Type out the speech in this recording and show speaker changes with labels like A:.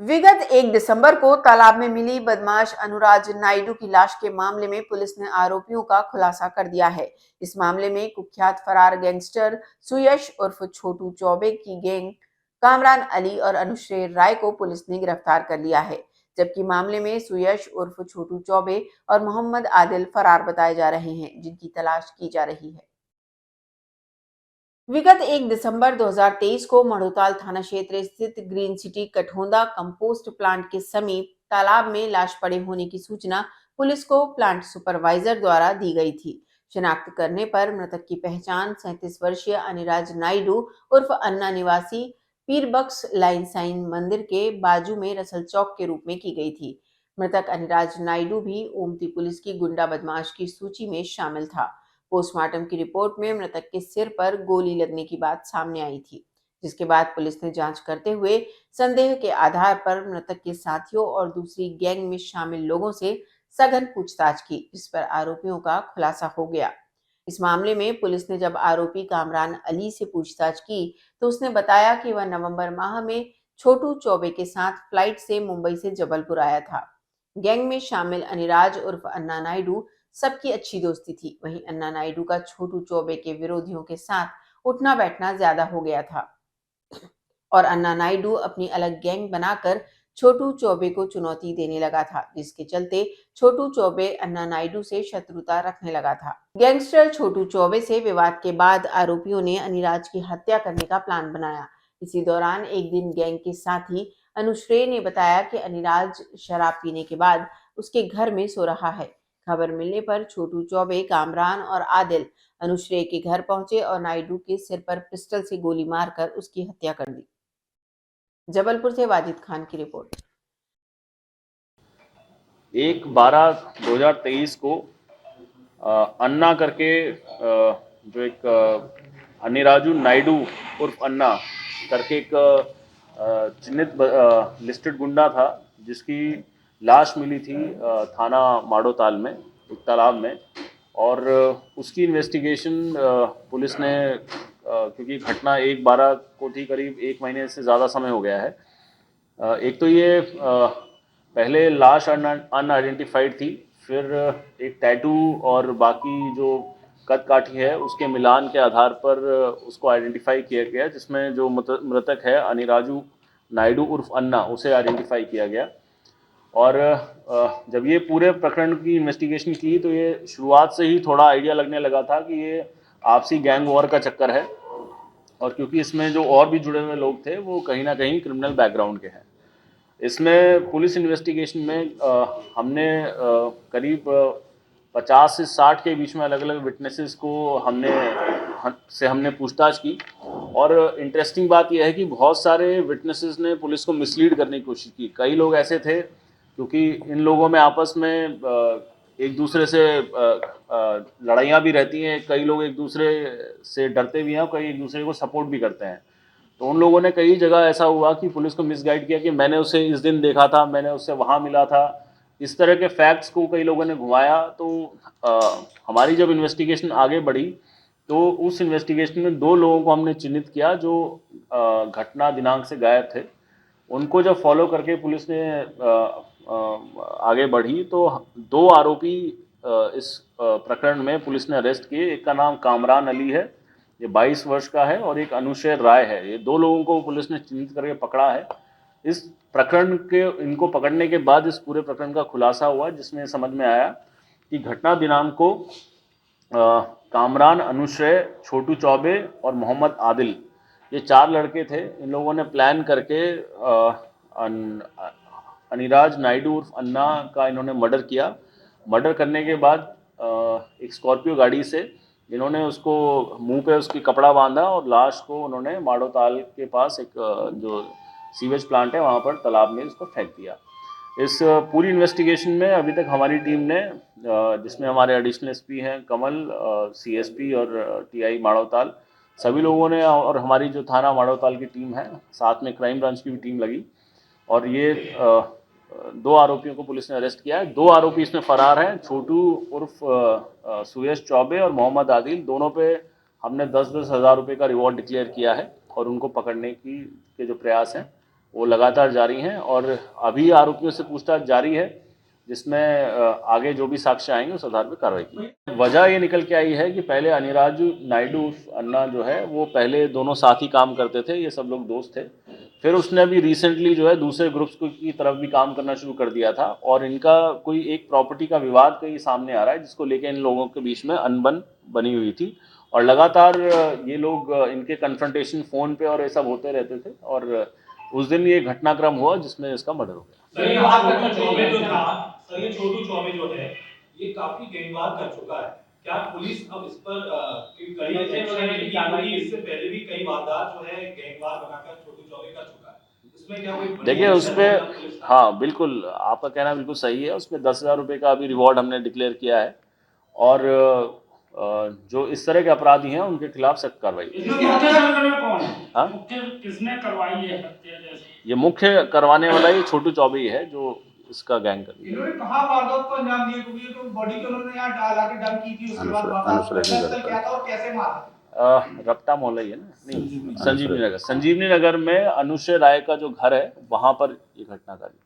A: विगत 1 दिसंबर को तालाब में मिली बदमाश अनुराज नायडू की लाश के मामले में पुलिस ने आरोपियों का खुलासा कर दिया है। इस मामले में कुख्यात फरार गैंगस्टर सुयश उर्फ छोटू चौबे की गैंग कामरान अली और अनुश्रेय राय को पुलिस ने गिरफ्तार कर लिया है, जबकि मामले में सुयश उर्फ छोटू चौबे और मोहम्मद आदिल फरार बताए जा रहे हैं, जिनकी तलाश की जा रही है। विगत 1 दिसंबर 2023 को मड़ोताल थाना क्षेत्र स्थित ग्रीन सिटी कठोंदा कंपोस्ट प्लांट के समीप तालाब में लाश पड़े होने की सूचना पुलिस को प्लांट सुपरवाइजर द्वारा दी गई थी। शिनाख्त करने पर मृतक की पहचान 37 वर्षीय अनिराज नायडू उर्फ अन्ना निवासी पीरबक्स लाइन साइन मंदिर के बाजू में रसल चौक के रूप में की गई थी। मृतक अनिराज नायडू भी ओमती पुलिस की गुंडा बदमाश की सूची में शामिल था। पोस्टमार्टम की रिपोर्ट में मृतक के सिर पर गोली लगने की बात सामने आई थी, जिसके बाद पुलिस ने जांच करते हुए संदेह के आधार पर मृतक के साथियों और दूसरी गैंग में शामिल लोगों से सघन पूछताछ की, जिस पर आरोपियों का खुलासा हो गया। इस मामले में पुलिस ने जब आरोपी कामरान अली से पूछताछ की तो उसने बताया कि वह नवंबर माह में छोटू चौबे के साथ फ्लाइट से मुंबई से जबलपुर आया था। गैंग में शामिल अनिराज उर्फ अन्ना नायडू सबकी अच्छी दोस्ती थी। वहीं अन्ना नायडू का छोटू चौबे के विरोधियों के साथ उठना बैठना ज्यादा हो गया था और अन्ना नायडू अपनी अलग गैंग बनाकर छोटू चौबे को चुनौती देने लगा था, जिसके चलते छोटू चौबे अन्ना नायडू से शत्रुता रखने लगा था। गैंगस्टर छोटू चौबे से विवाद के बाद आरोपियों ने अनिराज की हत्या करने का प्लान बनाया। इसी दौरान एक दिन गैंग के साथी अनुश्रेय ने बताया कि अनिराज शराब पीने के बाद उसके घर में सो रहा है। खबर मिलने पर छोटू चौबे, कामरान और आदिल अनुश्रेय के घर पहुंचे और नायडू के सिर पर पिस्टल से गोली मारकर उसकी हत्या कर दी। जबलपुर से वाजिद खान की रिपोर्ट।
B: 1/12/2023 को अन्ना करके जो एक अनिराजू नायडू उर्फ अन्ना करके एक चिन्हित लिस्टेड गुंडा था, जिसकी लाश मिली थी थाना माड़ोताल में एक तालाब में। और उसकी इन्वेस्टिगेशन पुलिस ने क्योंकि घटना 1/12 को थी, करीब 1 महीने से ज़्यादा समय हो गया है। एक तो ये पहले लाश अनआइडेंटिफाइड थी, फिर एक टैटू और बाकी जो कद काठी है उसके मिलान के आधार पर उसको आइडेंटिफाई किया गया, जिसमें जो मृतक है अनिराजू नायडू उर्फ अन्ना, उसे आइडेंटिफाई किया गया। और जब ये पूरे प्रकरण की इन्वेस्टिगेशन की तो ये शुरुआत से ही थोड़ा आइडिया लगने लगा था कि ये आपसी गैंग वॉर का चक्कर है, और क्योंकि इसमें जो और भी जुड़े हुए लोग थे वो कहीं ना कहीं क्रिमिनल बैकग्राउंड के हैं। इसमें पुलिस इन्वेस्टिगेशन में हमने करीब 50 से 60 के बीच में अलग अलग विटनेसेस को हमने पूछताछ की। और इंटरेस्टिंग बात यह है कि बहुत सारे विटनेसेस ने पुलिस को मिसलीड करने की कोशिश की। कई लोग ऐसे थे, क्योंकि इन लोगों में आपस में एक दूसरे से लड़ाइयाँ भी रहती हैं, कई लोग एक दूसरे से डरते भी हैं और कई एक दूसरे को सपोर्ट भी करते हैं। तो उन लोगों ने कई जगह ऐसा हुआ कि पुलिस को मिसगाइड किया कि मैंने उसे इस दिन देखा था, मैंने उससे वहाँ मिला था। इस तरह के फैक्ट्स को कई लोगों ने घुमाया। तो हमारी जब इन्वेस्टिगेशन आगे बढ़ी तो उस इन्वेस्टिगेशन में 2 लोगों को हमने चिन्हित किया जो घटना दिनांक से गायब थे। उनको जब फॉलो करके पुलिस ने आगे बढ़ी तो 2 आरोपी इस प्रकरण में पुलिस ने अरेस्ट किए। एक का नाम कामरान अली है, ये 22 वर्ष का है, और एक अनुशय राय है। ये 2 लोगों को पुलिस ने चिन्हित करके पकड़ा है। इस प्रकरण के इनको पकड़ने के बाद इस पूरे प्रकरण का खुलासा हुआ, जिसमें समझ में आया कि घटना दिनांक को कामरान, अनुश्रय, छोटू चौबे और मोहम्मद आदिल, ये 4 लड़के थे। इन लोगों ने प्लान करके अनिराज नायडू उर्फ अन्ना का इन्होंने मर्डर किया। मर्डर करने के बाद एक स्कॉर्पियो गाड़ी से इन्होंने उसको मुंह पे उसकी कपड़ा बांधा और लाश को उन्होंने माड़ोताल के पास एक जो सीवेज प्लांट है वहाँ पर तालाब में इसको फेंक दिया। इस पूरी इन्वेस्टिगेशन में अभी तक हमारी टीम ने, जिसमें हमारे एडिशनल एसपी हैं कमल, सीएसपी और टीआई माड़ोताल, सभी लोगों ने, और हमारी जो थाना माड़ोताल की टीम है, साथ में क्राइम ब्रांच की भी टीम लगी, और ये 2 आरोपियों को पुलिस ने अरेस्ट किया है। 2 आरोपी इसमें फरार हैं, छोटू उर्फ सुयश चौबे और मोहम्मद आदिल। दोनों पे हमने 10-10 हज़ार रुपये का रिवॉर्ड डिक्लेयर किया है और उनको पकड़ने के जो प्रयास हैं वो लगातार जारी हैं और अभी आरोपियों से पूछताछ जारी है, जिसमें आगे जो भी साक्ष्य आएंगे उस आधार पर कार्रवाई की। वजह ये निकल के आई है कि पहले अनिराजू नायडू अन्ना जो है वो पहले दोनों साथ ही काम करते थे, ये सब लोग दोस्त थे। फिर उसने अभी रिसेंटली जो है दूसरे ग्रुप्स की तरफ भी काम करना शुरू कर दिया था और इनका कोई एक प्रॉपर्टी का विवाद कहीं सामने आ रहा है, जिसको लेकर इन लोगों के बीच में अनबन बनी हुई थी और लगातार ये लोग इनके कन्फ्रंटेशन फ़ोन पे और ये सब होते रहते थे और उस दिन ये घटनाक्रम हुआ जिसमें इसका मर्डर हो गया।
C: सर, ये छोटू चौबे जो था, सर ये छोटू चौबे जो है ये काफी गैंगवार कर चुका है। क्या पुलिस अब इस पर कड़ी एक्शन लेगी? क्योंकि इससे पहले भी कई वारदात जो है गैंगवार बनाकर छोटू चौबे कर चुका है। इसमें क्या कोई
B: देखिए उस पर, हाँ बिल्कुल आपका कहना बिल्कुल सही है। उसमें 10,000 रुपये का अभी रिवॉर्ड हमने डिक्लेयर किया है और जो इस तरह के अपराधी हैं उनके खिलाफ सख्त कार्रवाई।
C: इसमें मुख्य संगठन कौन है?
B: हाँ,
C: मुख्य किसने करवाई है हत्या? जैसे
B: ये मुख्य करवाने वाला ये छोटू चौबे ही है जो इसका गैंग कर।
D: इन्होंने कहा वारदात को अंजाम दिया, क्योंकि ये तो बॉडी को उन्होंने यहाँ डाला के डंप की थी, उसके बाद वारदात क्या था और कैसे मारा?
B: रप्ता मोहल्ला ही है ना, नहीं संजीवनी नगर में अनुशय राय का जो घर है वहां पर ये घटना घटी।